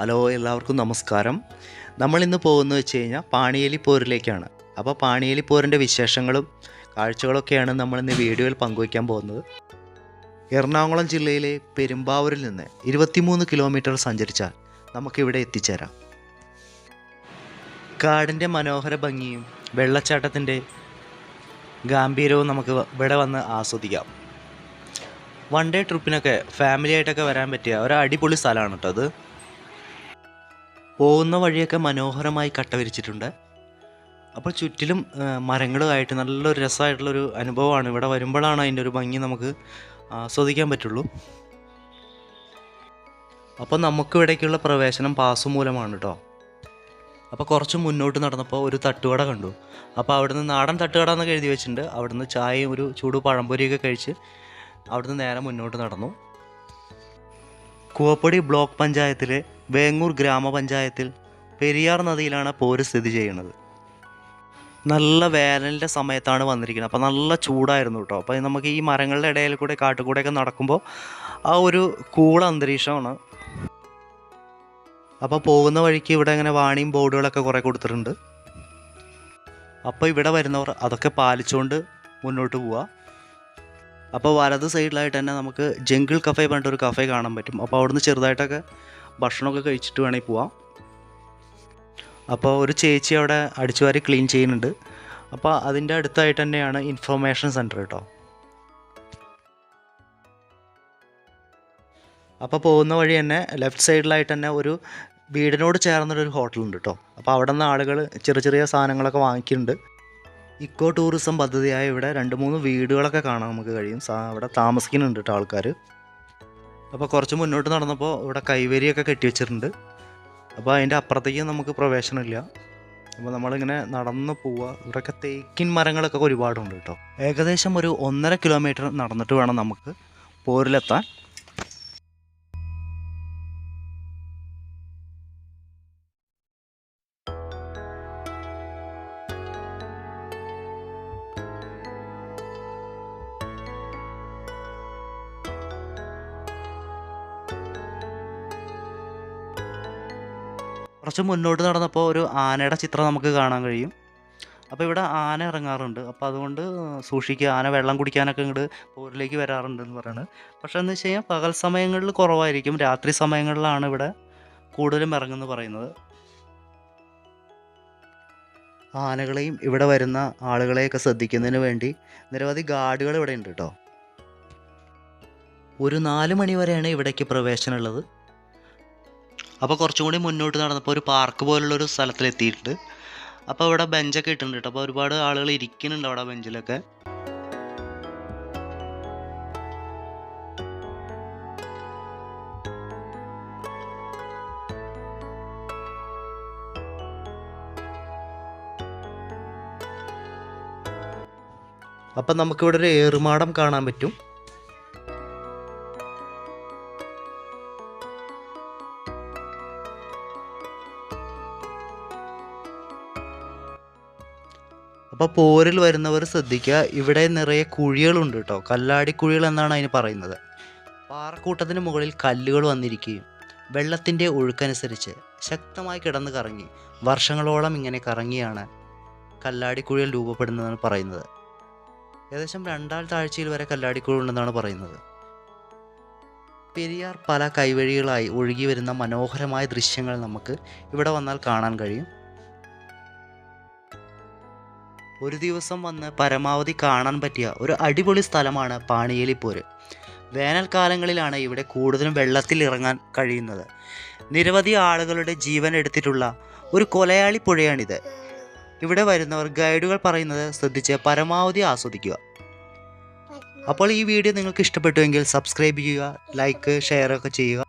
Hello, എല്ലാവർക്കും നമസ്കാരം. നമ്മളിന്ന് പോകുന്നത് വെച്ച് കഴിഞ്ഞാൽ പാണിയേലി പോരിലേക്കാണ്. അപ്പോൾ പാണിയേലി പോരിൻ്റെ വിശേഷങ്ങളും കാഴ്ചകളൊക്കെയാണ് നമ്മളിന്ന് വീഡിയോയിൽ പങ്കുവയ്ക്കാൻ പോകുന്നത്. എറണാകുളം ജില്ലയിലെ പെരുമ്പാവൂരിൽ നിന്ന് 23 കിലോമീറ്റർ സഞ്ചരിച്ചാൽ നമുക്കിവിടെ എത്തിച്ചേരാം. കാടിൻ്റെ മനോഹര ഭംഗിയും വെള്ളച്ചാട്ടത്തിൻ്റെ ഗാംഭീര്യവും നമുക്ക് ഇവിടെ വന്ന് ആസ്വദിക്കാം. വൺ ഡേ ട്രിപ്പിനൊക്കെ ഫാമിലി ആയിട്ടൊക്കെ വരാൻ പറ്റിയ ഒരു അടിപൊളി സ്ഥലമാണ് കേട്ടോ അത്. പോകുന്ന വഴിയൊക്കെ മനോഹരമായി കട്ടവിരിച്ചിട്ടുണ്ട്. അപ്പോൾ ചുറ്റിലും മരങ്ങളുമായിട്ട് നല്ലൊരു രസമായിട്ടുള്ളൊരു അനുഭവമാണ്. ഇവിടെ വരുമ്പോഴാണ് അതിൻ്റെ ഒരു ഭംഗി നമുക്ക് ആസ്വദിക്കാൻ പറ്റുള്ളൂ. അപ്പോൾ നമുക്കിവിടേക്കുള്ള പ്രവേശനം പാസ് മൂലമാണ് കേട്ടോ. അപ്പോൾ കുറച്ച് മുന്നോട്ട് നടന്നപ്പോൾ ഒരു തട്ടുകട കണ്ടു. അപ്പോൾ അവിടുന്ന് നാടൻ തട്ടുകട എന്നൊക്കെ എഴുതി വെച്ചിട്ടുണ്ട്. അവിടുന്ന് ചായയും ഒരു ചൂട് പഴംപൊരിയൊക്കെ കഴിച്ച് അവിടുന്ന് നേരെ മുന്നോട്ട് നടന്നു. കൂവപ്പൊടി ബ്ലോക്ക് പഞ്ചായത്തിലെ വേങ്ങൂർ ഗ്രാമപഞ്ചായത്തിൽ പെരിയാർ നദിയിലാണ് പോര് സ്ഥിതി ചെയ്യുന്നത്. നല്ല വേനലിൻ്റെ സമയത്താണ് വന്നിരിക്കുന്നത്. അപ്പോൾ നല്ല ചൂടായിരുന്നു കേട്ടോ. അപ്പോൾ നമുക്ക് ഈ മരങ്ങളുടെ ഇടയിൽ കൂടെ കാട്ടുകൂടെയൊക്കെ നടക്കുമ്പോൾ ആ ഒരു കൂള അന്തരീക്ഷമാണ്. അപ്പോൾ പോകുന്ന വഴിക്ക് ഇവിടെ ഇങ്ങനെ വാണിയും ബോർഡുകളൊക്കെ കുറേ കൊടുത്തിട്ടുണ്ട്. അപ്പോൾ ഇവിടെ വരുന്നവർ അതൊക്കെ പാലിച്ചുകൊണ്ട് മുന്നോട്ട് പോവുക. അപ്പോൾ വലത് സൈഡിലായിട്ട് തന്നെ നമുക്ക് ജംഗിൾ കഫേ പറഞ്ഞിട്ടൊരു കഫേ കാണാൻ പറ്റും. അപ്പോൾ അവിടുന്ന് ചെറുതായിട്ടൊക്കെ ഭക്ഷണമൊക്കെ കഴിച്ചിട്ട് വേണമെങ്കിൽ പോവാം. അപ്പോൾ ഒരു ചേച്ചി അവിടെ അടിച്ചുവാരി ക്ലീൻ ചെയ്യുന്നുണ്ട്. അപ്പോൾ അതിൻ്റെ അടുത്തായിട്ട് തന്നെയാണ് ഇൻഫർമേഷൻ സെൻറ്റർ കേട്ടോ. അപ്പോൾ പോകുന്ന വഴി തന്നെ ലെഫ്റ്റ് സൈഡിലായിട്ട് തന്നെ ഒരു വീടിനോട് ചേർന്നൊരു ഹോട്ടലുണ്ട് കേട്ടോ. അപ്പോൾ അവിടെ നിന്ന് ആളുകൾ ചെറിയ ചെറിയ സാധനങ്ങളൊക്കെ വാങ്ങിക്കുന്നുണ്ട്. ഇക്കോ ടൂറിസം പദ്ധതിയായ ഇവിടെ 2-3 വീടുകളൊക്കെ കാണാൻ നമുക്ക് കഴിയും. അവിടെ താമസിക്കുന്നുണ്ട് കേട്ടോ ആൾക്കാർ. അപ്പോൾ കുറച്ച് മുന്നോട്ട് നടന്നപ്പോൾ ഇവിടെ കൈവരിയൊക്കെ കെട്ടിവെച്ചിട്ടുണ്ട്. അപ്പോൾ അതിൻ്റെ അപ്പുറത്തേക്ക് നമുക്ക് പ്രവേശനമില്ല. അപ്പോൾ നമ്മളിങ്ങനെ നടന്ന് പോവുക. ഇവിടെയൊക്കെ തേക്കിൻ മരങ്ങളൊക്കെ ഒരുപാടുണ്ട് കേട്ടോ. ഏകദേശം ഒരു 1.5 കിലോമീറ്റർ നടന്നിട്ട് വേണം നമുക്ക് പോരിലെത്താൻ. കുറച്ച് മുന്നോട്ട് നടന്നപ്പോൾ ഒരു ആനയുടെ ചിത്രം നമുക്ക് കാണാൻ കഴിയും. അപ്പോൾ ഇവിടെ ആന ഇറങ്ങാറുണ്ട്. അപ്പോൾ അതുകൊണ്ട് സൂക്ഷിക്കുക. ആന വെള്ളം കുടിക്കാനൊക്കെ ഇങ്ങോട്ട് പോരിലേക്ക് വരാറുണ്ടെന്ന് പറയുന്നത്. പക്ഷേ എന്ന് വെച്ച് കഴിഞ്ഞാൽ പകൽ സമയങ്ങളിൽ കുറവായിരിക്കും. രാത്രി സമയങ്ങളിലാണ് ഇവിടെ കൂടുതലും ഇറങ്ങുമെന്ന് പറയുന്നത്. ആനകളെയും ഇവിടെ വരുന്ന ആളുകളെയൊക്കെ ശ്രദ്ധിക്കുന്നതിന് വേണ്ടി നിരവധി ഗാർഡുകൾ ഇവിടെ ഉണ്ട് കേട്ടോ. ഒരു 4 മണി വരെയാണ് ഇവിടേക്ക് പ്രവേശനമുള്ളത്. അപ്പോൾ കുറച്ചും കൂടി മുന്നോട്ട് നടന്നപ്പോൾ ഒരു പാർക്ക് പോലുള്ളൊരു സ്ഥലത്തിലെത്തിയിട്ടുണ്ട്. അപ്പോൾ ഇവിടെ ബെഞ്ചൊക്കെ ഇട്ടിട്ടുണ്ട് കേട്ടോ. അപ്പോൾ ഒരുപാട് ആളുകൾ ഇരിക്കുന്നുണ്ട് അവിടെ ബെഞ്ചിലൊക്കെ. അപ്പം നമുക്കിവിടെ ഒരു ഏറുമാടം കാണാൻ പറ്റും. അപ്പോൾ പോരിൽ വരുന്നവർ ശ്രദ്ധിക്കുക. ഇവിടെ നിറയെ കുഴികളുണ്ട് കേട്ടോ. കല്ലാടിക്കുഴികൾ എന്നാണ് അതിന് പറയുന്നത്. പാറക്കൂട്ടത്തിന് മുകളിൽ കല്ലുകൾ വന്നിരിക്കുകയും വെള്ളത്തിൻ്റെ ഒഴുക്കനുസരിച്ച് ശക്തമായി കിടന്ന് കറങ്ങി വർഷങ്ങളോളം ഇങ്ങനെ കറങ്ങിയാണ് കല്ലാടിക്കുഴികൾ രൂപപ്പെടുന്നതെന്ന് പറയുന്നത്. ഏകദേശം 2 താഴ്ചയിൽ വരെ കല്ലാടിക്കുഴി ഉണ്ടെന്നാണ് പറയുന്നത്. പെരിയാർ പല കൈവഴികളായി ഒഴുകി വരുന്ന മനോഹരമായ ദൃശ്യങ്ങൾ നമുക്ക് ഇവിടെ വന്നാൽ കാണാൻ കഴിയും. ഒരു ദിവസം വന്ന് പരമാവധി കാണാൻ പറ്റിയ ഒരു അടിപൊളി സ്ഥലമാണ് പാണിയേലി പോര്. വേനൽക്കാലങ്ങളിലാണ് ഇവിടെ കൂടുതലും വെള്ളത്തിൽ ഇറങ്ങാൻ കഴിയുന്നത്. നിരവധി ആളുകളുടെ ജീവൻ എടുത്തിട്ടുള്ള ഒരു കൊലയാളി പുഴയാണിത്. ഇവിടെ വരുന്നവർ ഗൈഡുകൾ പറയുന്നത് ശ്രദ്ധിച്ച് പരമാവധി ആസ്വദിക്കുക. അപ്പോൾ ഈ വീഡിയോ നിങ്ങൾക്ക് ഇഷ്ടപ്പെട്ടുവെങ്കിൽ സബ്സ്ക്രൈബ് ചെയ്യുക, ലൈക്ക്, ഷെയർ ഒക്കെ ചെയ്യുക.